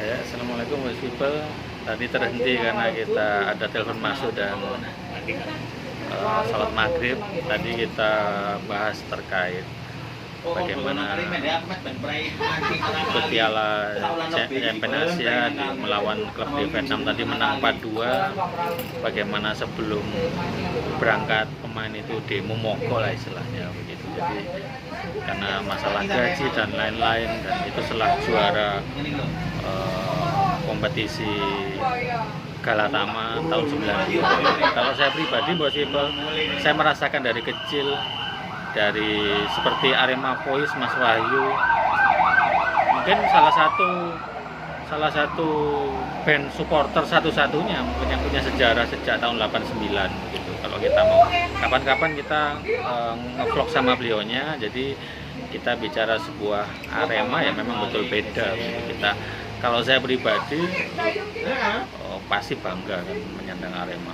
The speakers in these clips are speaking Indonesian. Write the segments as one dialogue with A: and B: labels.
A: Ya, Assalamualaikum Mas People. Tadi terhenti karena kita ada telepon masuk dan salat maghrib. Tadi kita bahas terkait bagaimana ikut Piala Champions Asia melawan klub di Vietnam tadi menang 4-2. Bagaimana sebelum berangkat pemain itu demo mogok lah istilahnya begitu. Jadi karena masalah gaji dan lain-lain, dan itu setelah juara kompetisi Galatama tahun 92. Kalau saya pribadi, Bos People, saya merasakan dari kecil, dari seperti Arema Boys, Mas Wahyu, mungkin salah satu band supporter satu-satunya mungkin yang punya sejarah sejak tahun 89 gitu. Kalau kita mau kapan-kapan kita nge-vlog sama beliaunya, jadi kita bicara sebuah Arema yang memang betul beda. Kita, kalau saya pribadi pasti bangga kan menyandang Arema.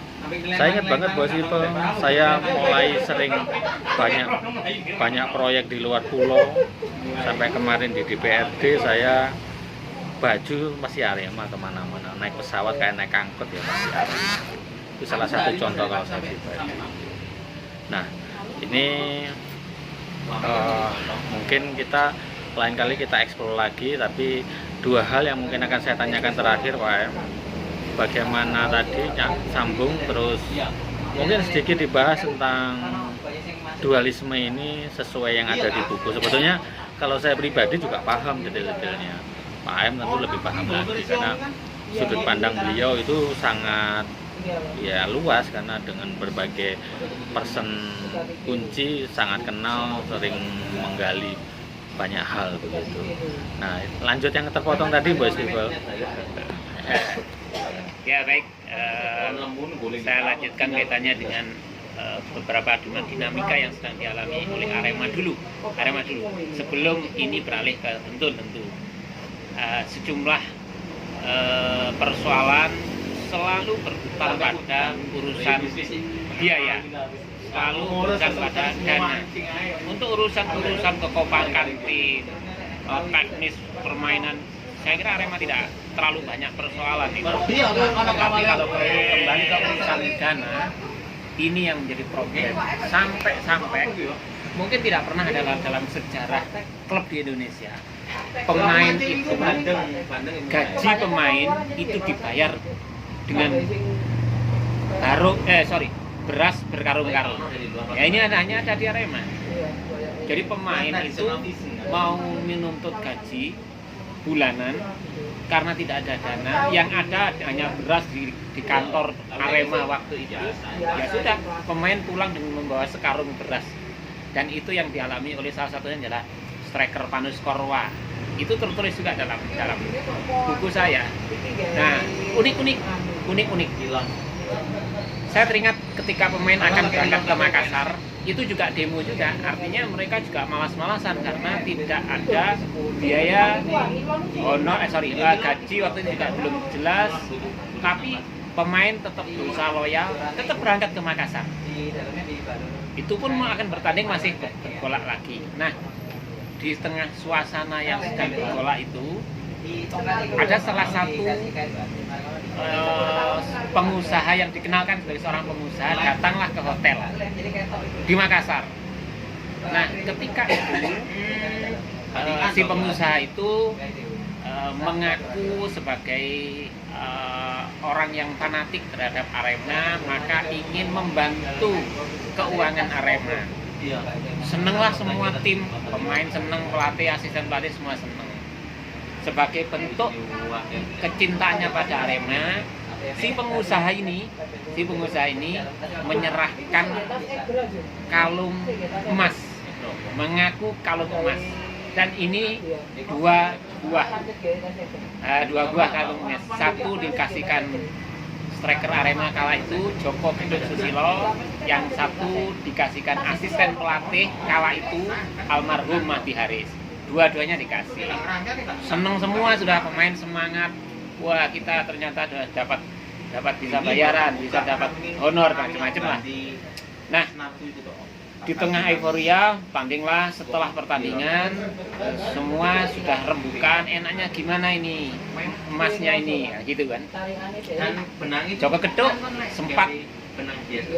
A: Saya ingat banget Bos People, saya mulai sering banyak proyek di luar pulau. Sampai kemarin di DPRD saya baju masih Arema kemana-mana, naik pesawat kayak naik angkot ya masih Arema. Itu salah satu contoh kalau saya pribadi. Nah ini mungkin kita lain kali kita eksplor lagi, tapi dua hal yang mungkin akan saya tanyakan terakhir Pak M. Bagaimana tadi sambung, terus mungkin sedikit dibahas tentang dualisme ini sesuai yang ada di buku. Sebetulnya kalau saya pribadi juga paham detail-detailnya, Pak M tentu lebih paham lagi karena sudut pandang beliau itu sangat ya luas, karena dengan berbagai person kunci sangat kenal, sering menggali banyak hal begitu. Nah, lanjut yang terpotong tadi Bos People.
B: Ya baik, saya lanjutkan kaitannya dengan beberapa dinamika yang sedang dialami oleh Arema dulu, sebelum ini beralih ke Sentul tentu. Sejumlah persoalan selalu berputar pada urusan biaya, selalu urusan pada dana. Untuk urusan kekompakan tim, teknis permainan, saya kira Arema tidak terlalu banyak persoalan itu. Tapi kalau kembali ke urusan dana, ini yang menjadi problem. Sampai mungkin tidak pernah dalam sejarah klub di Indonesia pemain itu, gaji pemain itu dibayar dengan beras berkarung-karung. Ya ini hanya ada di Arema. Jadi pemain itu mau menuntut gaji bulanan karena tidak ada dana, yang ada hanya beras di kantor Arema waktu itu. Ya sudah, pemain pulang dengan membawa sekarung beras. Dan itu yang dialami oleh salah satunya adalah striker Panus Korwa. Itu tertulis juga dalam buku saya. Nah, unik. Saya teringat ketika pemain akan berangkat ke Makassar, itu juga demo juga. Artinya mereka juga malas-malasan karena tidak ada biaya gaji waktu itu juga belum jelas. Tapi pemain tetap berusaha loyal, tetap berangkat ke Makassar. Itu pun akan bertanding masih bergolak lagi. Nah, di tengah suasana yang sedang bergolak itu ada salah satu pengusaha yang dikenalkan sebagai seorang pengusaha datanglah ke hotel di Makassar. Nah, ketika itu si pengusaha itu mengaku sebagai orang yang fanatik terhadap Arema, maka ingin membantu keuangan Arema. Senenglah semua tim, pemain seneng, pelatih, asisten pelatih semua seneng. Sebagai bentuk kecintaannya pada Arema, si pengusaha ini menyerahkan kalung emas, mengaku kalung emas, dan ini dua buah kalung emas. Satu dikasihkan striker Arema kala itu Joko Gendut Susilo, yang satu dikasihkan asisten pelatih kala itu almarhum Mahdi Haris. Dua-duanya dikasih. Seneng semua, sudah pemain semangat. Wah, kita ternyata sudah dapat bisa bayaran, bisa dapat honor macam-macam lah. Nah, di tengah euforia, tandinglah. Setelah pertandingan semua sudah rembukan, enaknya gimana ini emasnya ini, ya, gitu kan. Joko Geduk sempat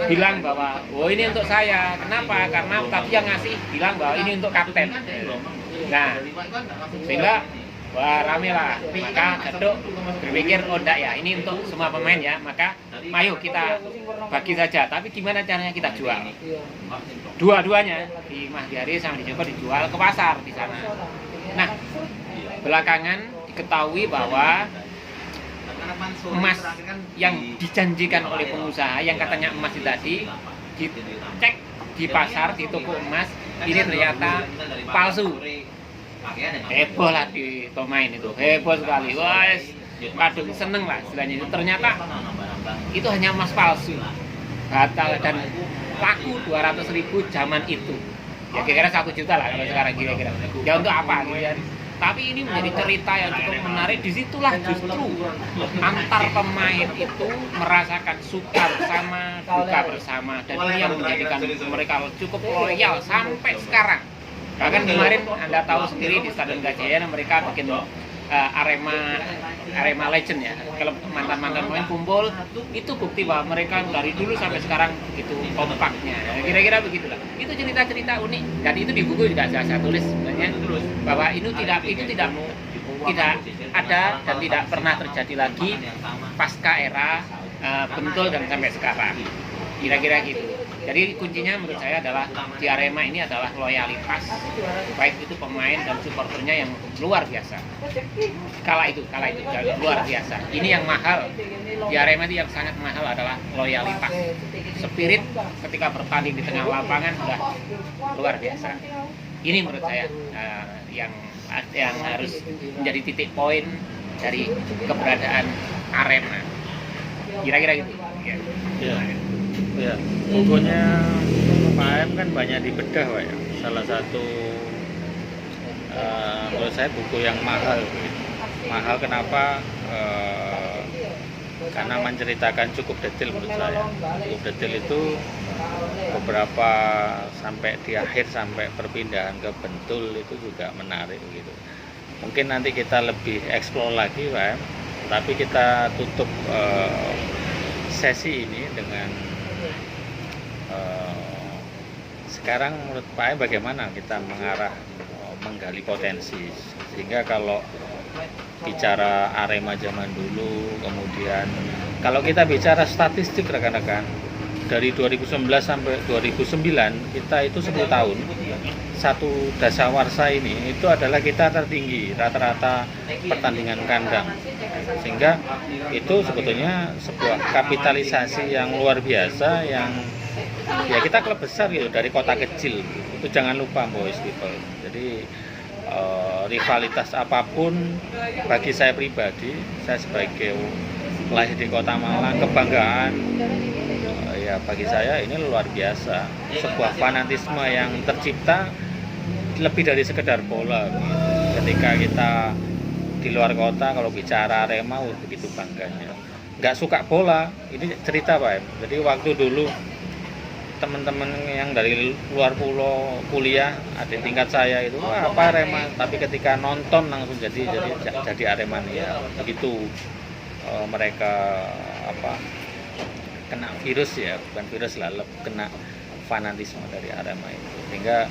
B: bilang bahwa oh ini untuk saya, kenapa? Karena tadi yang ngasih bilang bahwa ini untuk kapten. Nah, sehingga wah rame lah, maka Geduk berpikir oh enggak ya, ini untuk semua pemain ya, maka ayo kita bagi saja, tapi gimana caranya kita jual? Dua-duanya, di Mahdiari sama di Joko dijual ke pasar di sana. Nah, belakangan diketahui bahwa emas yang dijanjikan oleh pengusaha, yang katanya emas itu tadi, dicek di pasar, di toko emas, ini ternyata palsu. Heboh lah di pemain itu, heboh sekali. Wah, kadung seneng lah istilahnya itu. Ternyata itu hanya emas palsu, batal dan laku 200.000 zaman itu. Ya kira-kira 1 juta lah kalau sekarang kira-kira. Ya untuk apa gitu kan? Tapi ini menjadi cerita yang cukup menarik. Disitulah justru antar pemain itu merasakan suka bersama, duka bersama, dan ini yang menjadikan mereka cukup loyal sampai sekarang. Bahkan kemarin Anda tahu sendiri di Stadion Gajayana mereka bikin Arema Legend ya. Kalau mantan-mantan pemain kumpul, itu bukti bahwa mereka dari dulu sampai sekarang begitu kompaknya. Kira-kira begitulah. Itu cerita-cerita unik dan itu di buku juga saya tulis sebenarnya bahwa itu tidak ada dan tidak pernah terjadi lagi pasca era Bentul dan sampai sekarang. Kira-kira gitu. Jadi kuncinya menurut saya adalah di Arema ini adalah loyalitas, baik itu pemain dan supporternya yang luar biasa. Kala itu luar biasa. Ini yang mahal di Arema itu, yang sangat mahal adalah loyalitas. Spirit ketika bertanding di tengah lapangan sudah luar biasa. Ini menurut saya yang harus menjadi titik poin dari keberadaan Arema. Kira-kira gitu.
A: Ya. Ya, bukunya Pak M kan banyak dibedah, Pak ya. Salah satu menurut saya buku yang mahal. Mahal kenapa? Karena menceritakan cukup detail menurut saya. Cukup detail itu beberapa sampai di akhir, sampai perpindahan ke Bentul itu juga menarik gitu. Mungkin nanti kita lebih eksplor lagi, Pak M. Tapi kita tutup sesi ini dengan sekarang menurut Pak M bagaimana kita mengarah menggali potensi, sehingga kalau bicara Arema zaman dulu, kemudian kalau kita bicara statistik rekan-rekan, dari 2019 sampai 2009 kita itu 10 tahun satu dasawarsa ini itu adalah kita tertinggi rata-rata pertandingan kandang, sehingga itu sebetulnya sebuah kapitalisasi yang luar biasa, yang ya kita klub besar gitu dari kota kecil, itu jangan lupa boys people. Jadi rivalitas apapun bagi saya pribadi, saya sebagai lahir di kota Malang, kebanggaan ya bagi saya ini luar biasa, sebuah fanatisme yang tercipta lebih dari sekedar bola gitu. Ketika kita di luar kota kalau bicara Arema begitu bangganya. Nggak suka bola, ini cerita Pak. Jadi waktu dulu teman-teman yang dari luar pulau kuliah, adik tingkat saya itu apa Arema, tapi ketika nonton langsung jadi Aremania. Begitu mereka kena virus ya, bukan virus lah, kena fanatisme dari Arema itu. Sehingga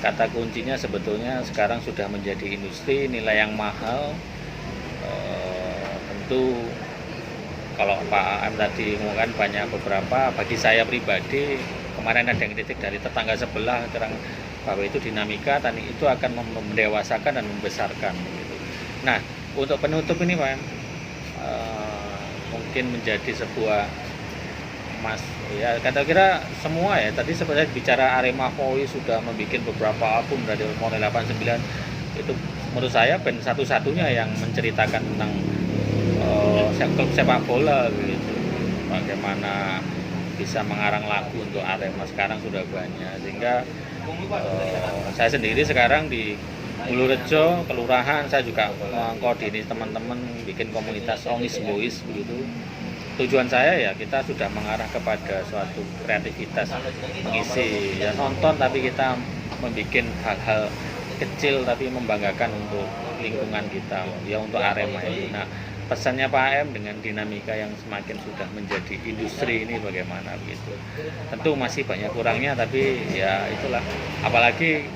A: kata kuncinya sebetulnya sekarang sudah menjadi industri, nilai yang mahal. Tentu kalau Pak M tadi ngomongkan banyak beberapa, bagi saya pribadi kemarin ada yang kritik dari tetangga sebelah terang bahwa itu dinamika dan itu akan mendewasakan dan membesarkan gitu. Nah, untuk penutup ini Pak M, mungkin menjadi sebuah ya kira-kira semua ya, tadi sebenarnya bicara Arema Voice sudah membuat beberapa album dari mulai 89, itu menurut saya band satu-satunya yang menceritakan tentang klub sepak bola gitu, bagaimana bisa mengarang lagu untuk Arema sekarang sudah banyak, sehingga saya sendiri sekarang di Bulurejo kelurahan saya juga mengkoordinasi teman-teman bikin komunitas Ongis Boys begitu. tujuan saya ya kita sudah mengarah kepada suatu kreativitas mengisi ya nonton, tapi kita membuat hal-hal kecil tapi membanggakan untuk lingkungan kita ya, untuk Arema ini. Nah, pesannya Pak AM dengan dinamika yang semakin sudah menjadi industri ini bagaimana begitu. Tentu masih banyak kurangnya, tapi ya itulah, apalagi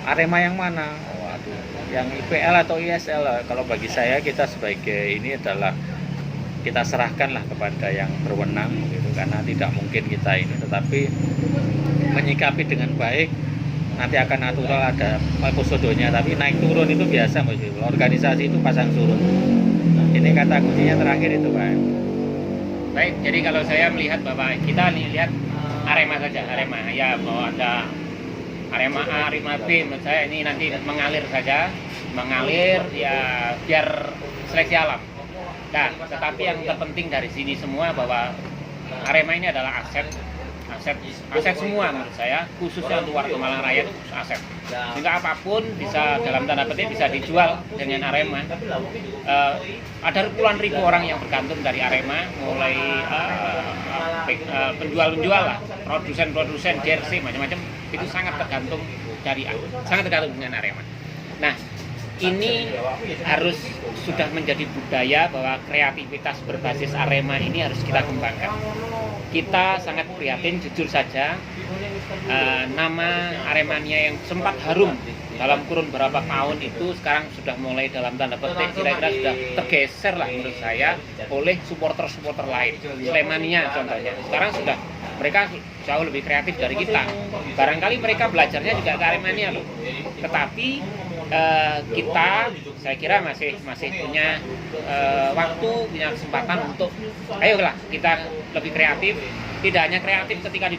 A: Arema yang mana? Waduh, yang IPL atau ISL? Kalau bagi saya kita sebagai ini adalah kita serahkanlah kepada yang berwenang gitu, karena tidak mungkin kita ini, tetapi menyikapi dengan baik. Nanti akan natural, ada episodonya, tapi naik turun itu biasa Mas. Organisasi itu pasang surut. Ini kata kuncinya terakhir itu Pak.
B: Baik, jadi kalau saya melihat bahwa kita lihat Arema saja, Arema ya, bahwa ada Arema A, Arema B, menurut saya ini nanti mengalir saja, mengalir ya biar seleksi alam. Nah, tetapi yang terpenting dari sini semua bahwa Arema ini adalah aset semua menurut saya, khususnya untuk warga Malang Raya itu aset. Sehingga apapun bisa dalam tanda petik bisa dijual dengan Arema. Ada puluhan ribu orang yang bergantung dari Arema, mulai penjual-penjual lah, produsen-produsen, jersey macam-macam, itu sangat tergantung dengan Arema. Nah, ini harus sudah menjadi budaya bahwa kreativitas berbasis Arema ini harus kita kembangkan. Kita sangat prihatin, jujur saja, nama Aremania yang sempat harum dalam kurun berapa tahun itu sekarang sudah mulai dalam tanda petik kira-kira sudah tergeser lah menurut saya oleh supporter-supporter lain. Slemania contohnya, sekarang sudah mereka jauh lebih kreatif dari kita. Barangkali mereka belajarnya juga ke Aremania loh. Tetapi kita saya kira masih punya waktu, punya kesempatan untuk ayolah kita lebih kreatif. Tidak hanya kreatif ketika di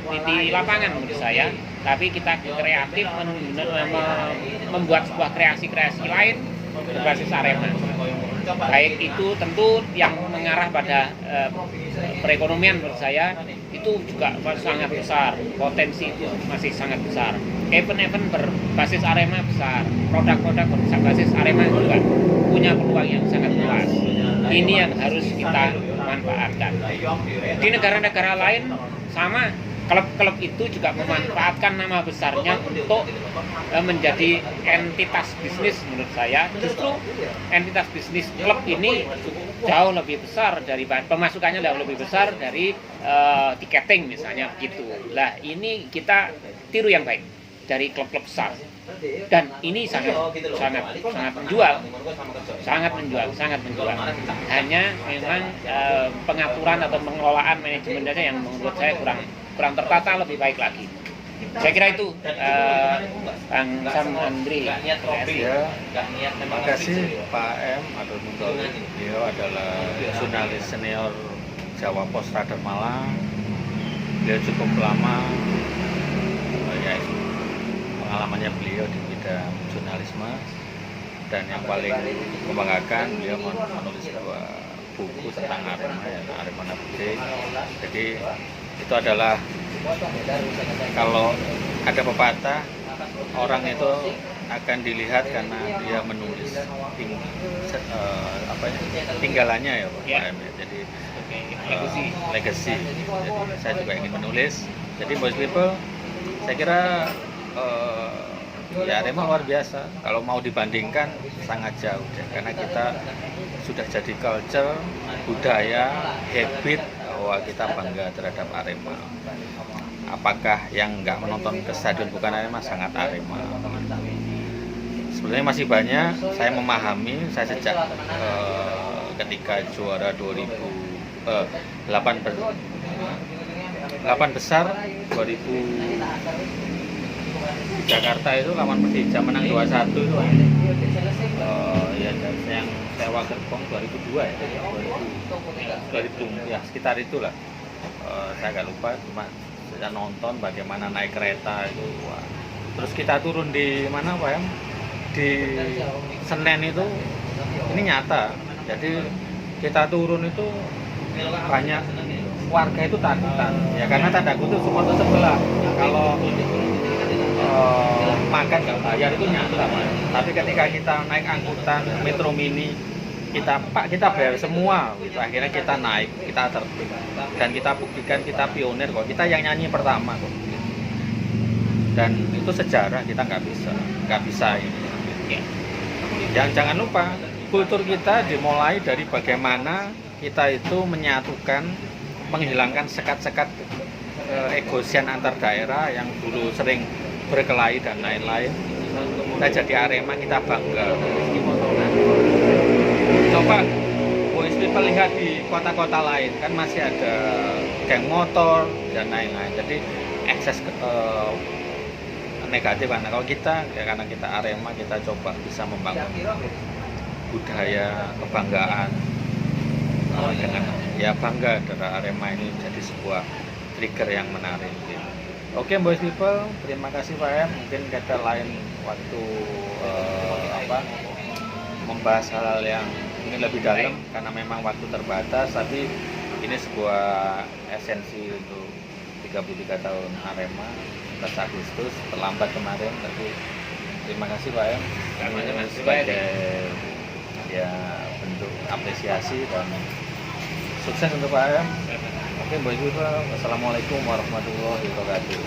B: lapangan menurut saya, tapi kita kreatif membuat sebuah kreasi-kreasi lain berbasis Arema. Baik itu tentu yang mengarah pada perekonomian menurut saya itu juga sangat besar, potensi itu masih sangat besar. Event-event berbasis Arema besar, produk-produk berbasis Arema juga punya peluang yang sangat luas. Ini yang harus kita manfaatkan. Di negara-negara lain sama, klub-klub itu juga memanfaatkan nama besarnya untuk menjadi entitas bisnis menurut saya. Justru entitas bisnis klub ini jauh lebih besar dari pemasukannya, jauh lebih besar dari tiketing misalnya begitu. Lah ini kita tiru yang baik dari klub-klub besar. Dan ini sangat menjual. Hanya memang pengaturan atau pengelolaan manajemen saja yang menurut saya kurang tertata, lebih baik lagi. Saya kira itu Kang Sam Andri.
A: Terima kasih Pak M. Abdul Muntoli. Beliau adalah jurnalis senior Jawa Post Radar Malang. Beliau cukup lama pengalamannya beliau di bidang jurnalisme, dan yang paling membanggakan beliau menulis sebuah buku tentang Arema, ya, Arema Nabute. Jadi itu adalah, kalau ada pepatah, orang itu akan dilihat karena dia menulis tinggalannya ya Pak M. Jadi legacy. Jadi saya juga ingin menulis. Jadi Boys People, saya kira ya Arema luar biasa. Kalau mau dibandingkan sangat jauh deh, karena kita sudah jadi culture, budaya, habit bahwa kita bangga terhadap Arema. Apakah yang nggak menonton ke stadion bukan Arema? Sangat Arema. Sebenarnya masih banyak. Saya memahami. Saya sejak ketika juara 8 besar 2000 di Jakarta itu lawan Persija menang 2-1 itu. Ya yang sewa gerbong 2002 ya. 2000 ya sekitar itulah. Saya agak lupa, cuma saya nonton bagaimana naik kereta itu. Wah. Terus kita turun di mana Pak ya? Di Senen itu ini nyata. Jadi kita turun itu banyak warga itu takutan. Ya karena tanda kutip supporter sebelah. Kalau makan nggak bayar itu nyata Pak. Tapi ketika kita naik angkutan Metro Mini kita bayar semua gitu. Akhirnya kita naik, kita tertib, dan kita buktikan kita pionir kok, kita yang nyanyi pertama kok, dan itu sejarah, kita nggak bisa ini. Jangan lupa kultur kita dimulai dari bagaimana kita itu menyatukan, menghilangkan sekat-sekat egosian antar daerah yang dulu sering berkelahi dan lain-lain. Kita jadi Arema, kita bangga. Coba boys people lihat di kota-kota lain, kan masih ada geng motor dan lain-lain. Jadi ekses negatif, karena kalau kita ya karena kita Arema, kita coba bisa membangun budaya kebanggaan dengan ya bangga dari Arema ini jadi sebuah trigger yang menarik. Oke boys people, terima kasih Pak M. Mungkin kita lain waktu membahas hal-hal yang mungkin lebih dalam karena memang waktu terbatas, tapi ini sebuah esensi untuk 33 tahun Arema 14 Agustus, terlambat kemarin, tapi terima kasih Pak M. Ini sebagai ya bentuk apresiasi dan sukses untuk Pak M. Oke boys people, wassalamualaikum warahmatullahi wabarakatuh.